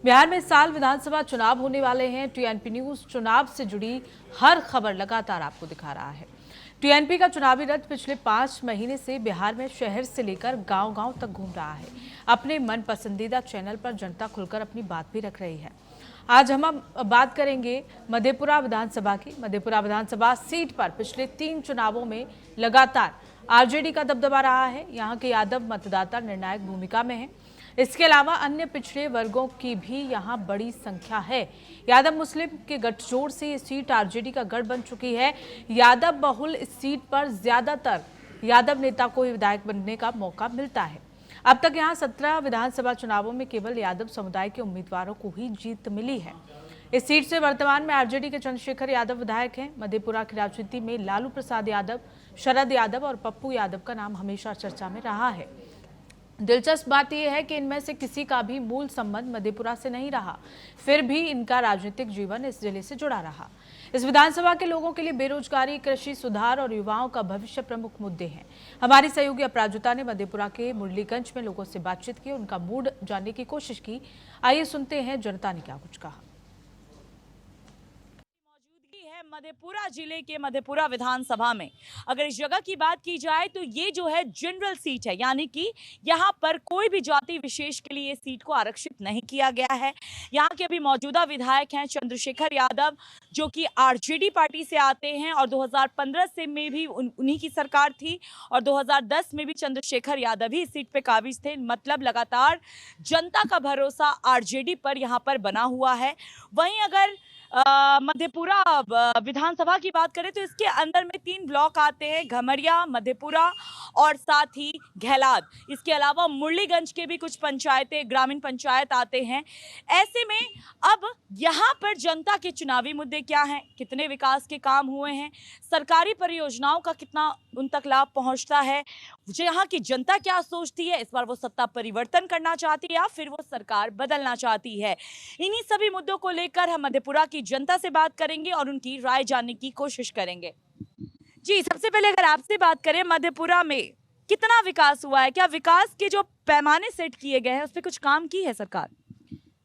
बिहार में इस साल विधानसभा चुनाव होने वाले हैं। टीएनपी न्यूज चुनाव से जुड़ी हर खबर लगातार आपको दिखा रहा है। टीएनपी का चुनावी रथ पिछले 5 महीने से बिहार में शहर से लेकर गांव-गांव तक घूम रहा है। अपने मन पसंदीदा चैनल पर जनता खुलकर अपनी बात भी रख रही है। आज हम बात करेंगे मधेपुरा विधानसभा की। मधेपुरा विधानसभा सीट पर पिछले 3 चुनावों में लगातार आरजेडी का दबदबा रहा है। यहाँ के यादव मतदाता निर्णायक भूमिका में हैं। इसके अलावा अन्य पिछड़े वर्गों की भी यहाँ बड़ी संख्या है। यादव मुस्लिम के गठजोड़ से ये सीट आरजेडी का गढ़ बन चुकी है। यादव बहुल इस सीट पर ज्यादातर यादव नेता को विधायक बनने का मौका मिलता है। अब तक यहाँ 17 विधानसभा चुनावों में केवल यादव समुदाय के उम्मीदवारों को ही जीत मिली है। इस सीट से वर्तमान में आरजेडी के चंद्रशेखर यादव विधायक हैं। मधेपुरा की राजनीति में लालू प्रसाद यादव, शरद यादव और पप्पू यादव का नाम हमेशा चर्चा में रहा है। दिलचस्प बात यह है कि इनमें से किसी का भी मूल संबंध मधेपुरा से नहीं रहा, फिर भी इनका राजनीतिक जीवन इस जिले से जुड़ा रहा। इस विधानसभा के लोगों के लिए बेरोजगारी, कृषि सुधार और युवाओं का भविष्य प्रमुख मुद्दे हैं। हमारी सहयोगी अपराजिता ने मधेपुरा के मुरलीगंज में लोगों से बातचीत की, उनका मूड जानने की कोशिश की। आइए सुनते हैं जनता ने क्या कुछ कहा। मधेपुरा जिले के मधेपुरा विधानसभा में अगर इस जगह की बात की जाए तो ये जो है जनरल सीट है, यानी कि यहाँ पर कोई भी जाति विशेष के लिए सीट को आरक्षित नहीं किया गया है। यहाँ के अभी मौजूदा विधायक हैं चंद्रशेखर यादव, जो कि आरजेडी पार्टी से आते हैं और 2015 से में भी उन्हीं की सरकार थी और 2010 में भी चंद्रशेखर यादव ही इस सीट पे काबिज थे। मतलब लगातार जनता का भरोसा आरजेडी पर यहाँ पर बना हुआ है। वहीं अगर मधेपुरा विधानसभा की बात करें तो इसके अंदर में 3 ब्लॉक आते हैं, घमरिया, मधेपुरा और साथ ही घेलाद। इसके अलावा मुरलीगंज के भी कुछ पंचायतें, ग्रामीण पंचायत आते हैं। ऐसे में अब यहाँ पर जनता के चुनावी मुद्दे क्या हैं, कितने विकास के काम हुए हैं, सरकारी परियोजनाओं का कितना उन तक लाभ पहुँचता है, यहाँ की जनता क्या सोचती है, इस बार वो सत्ता परिवर्तन करना चाहती है या फिर वो सरकार बदलना चाहती है, इन्हीं सभी मुद्दों को लेकर हम मधेपुरा की जनता से बात करेंगे और उनकी राय जानने की कोशिश करेंगे। जी, सबसे पहले अगर आपसे बात करें, मधेपुरा में कितना विकास हुआ है, क्या विकास के जो पैमाने सेट किए गए हैं उस पर कुछ काम की है सरकार?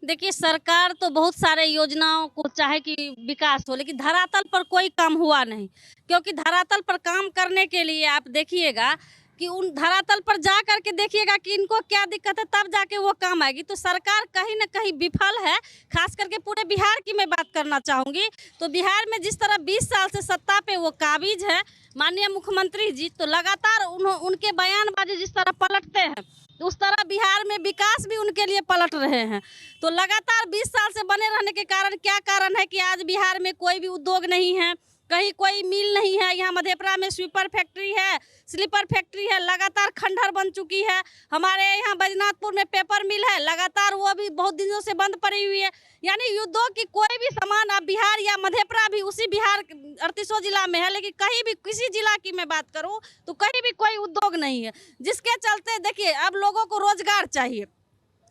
देखिए, सरकार तो बहुत सारे योजनाओं को चाहे कि विकास हो, लेकिन धरातल पर कोई काम हुआ नहीं। क्योंकि धरातल पर काम करने के लिए आप देखिएगा कि उन धरातल पर जा करके देखिएगा कि इनको क्या दिक्कत है, तब जाके वो काम आएगी। तो सरकार कहीं ना कहीं विफल है। खास करके पूरे बिहार की मैं बात करना चाहूँगी तो बिहार में जिस तरह 20 साल से सत्ता पे वो काबिज है माननीय मुख्यमंत्री जी, तो लगातार उनके बयानबाजी जिस तरह पलटते हैं तो उस तरह बिहार में विकास भी उनके लिए पलट रहे हैं। तो लगातार 20 साल से बने रहने के कारण क्या कारण है कि आज बिहार में कोई भी उद्योग नहीं है, कहीं कोई मिल नहीं है। यहाँ मधेपुरा में स्वीपर फैक्ट्री है, स्लीपर फैक्ट्री है, लगातार खंडहर बन चुकी है। हमारे यहाँ बैजनाथपुर में पेपर मिल है, लगातार वो भी बहुत दिनों से बंद पड़ी हुई है। यानी उद्योग की कोई भी सामान, अब बिहार या मधेपुरा भी उसी बिहार 38 जिला में है, लेकिन कहीं भी किसी जिला की मैं बात करूँ तो कहीं भी कोई उद्योग नहीं है। जिसके चलते देखिए, अब लोगों को रोजगार चाहिए।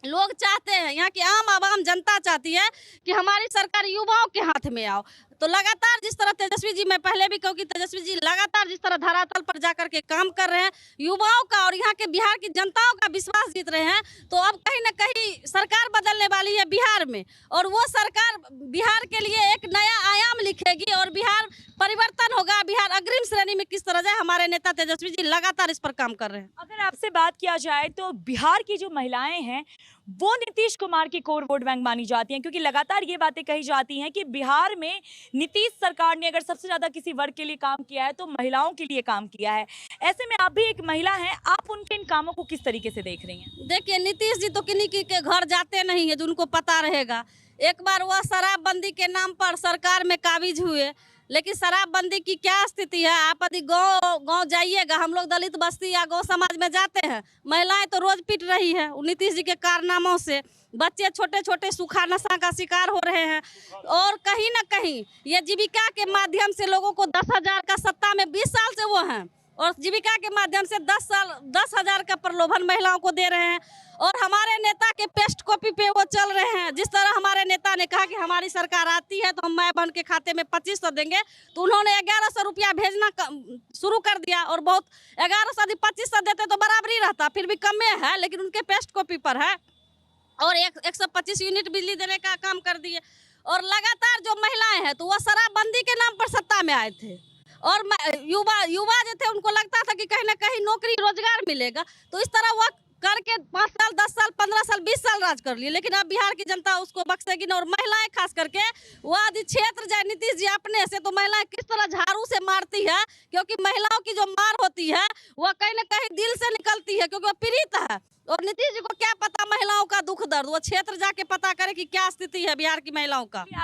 लोग चाहते हैं, यहाँ की आम आवाम जनता चाहती है कि हमारी सरकार युवाओं के हाथ में आओ। तो लगातार जिस तरह तेजस्वी जी, मैं पहले भी कहूँ कि तेजस्वी जी लगातार जिस तरह धरातल पर जाकर के काम कर रहे हैं, युवाओं का और यहाँ के बिहार की जनताओं का विश्वास जीत रहे हैं, तो अब कहीं ना कहीं सरकार बदलने वाली है बिहार में और वो सरकार बिहार के लिए एक नया आयाम लिखेगी और बिहार परिवर्तन होगा। बिहार अग्रिम श्रेणी में किस तरह जाए, हमारे नेता तेजस्वी जी लगातार इस पर काम कर रहे हैं। अगर आपसे बात किया जाए तो बिहार की जो महिलाएं हैं वो नीतीश कुमार की कोर वोट बैंक मानी जाती हैं, क्योंकि लगातार ये बातें कही जाती हैं कि बिहार में नीतीश सरकार ने अगर सबसे ज्यादा किसी वर्ग के लिए काम किया है तो महिलाओं के लिए काम किया है। ऐसे में आप भी एक महिला हैं, आप उनके इन कामों को किस तरीके से देख रही हैं? देखिए, नीतीश जी तो किन्हीं के घर जाते नहीं है जो उनको पता रहेगा। एक बार वह शराबबंदी के नाम पर सरकार में काबिज हुए, लेकिन शराबबंदी की क्या स्थिति है, आप यदि गांव जाइएगा, हम लोग दलित बस्ती या गौ समाज में जाते हैं, महिलाएं तो रोज पिट रही है नीतीश जी के कारनामों से। बच्चे छोटे छोटे सूखा नशा का शिकार हो रहे हैं और कहीं ना कहीं ये जीविका के माध्यम से लोगों को 10,000 का सत्ता में 20 साल से वो हैं और जीविका के माध्यम से 10,000 का प्रलोभन महिलाओं को दे रहे हैं। और हमारे नेता के पेस्ट कॉपी पे वो चल रहे हैं। जिस तरह हमारे नेता ने कहा कि हमारी सरकार आती है तो हम माय बहन के खाते में 2500 देंगे, तो उन्होंने 1100 रुपया भेजना शुरू कर दिया और बहुत 1100 यदि 2500 देते तो बराबरी रहता, फिर भी कम है, लेकिन उनके पेस्ट कॉपी पर है। और 125 यूनिट बिजली देने का काम कर दिए। और लगातार जो महिलाएं हैं तो वह शराबबंदी के नाम पर सत्ता में आए थे, और युवा युवा जो थे उनको लगता था कि कहीं ना कहीं नौकरी रोजगार मिलेगा, तो इस तरह वह करके 5 साल 10 साल 15 साल 20 साल राज कर लिए। लेकिन अब बिहार की जनता उसको बख्शेगी ना। और महिलाएं खास करके वह यदि क्षेत्र जाए नीतीश जी अपने से, तो महिलाएं किस तरह झाड़ू से मारती है, क्योंकि महिलाओं की जो मार होती है वह कहीं ना कहीं दिल से निकलती है, क्योंकि वह पीड़ित है। और नीतीश जी को क्या पता महिलाओं का दुख दर्द, वो क्षेत्र जाके पता करे कि क्या स्थिति है बिहार की महिलाओं का।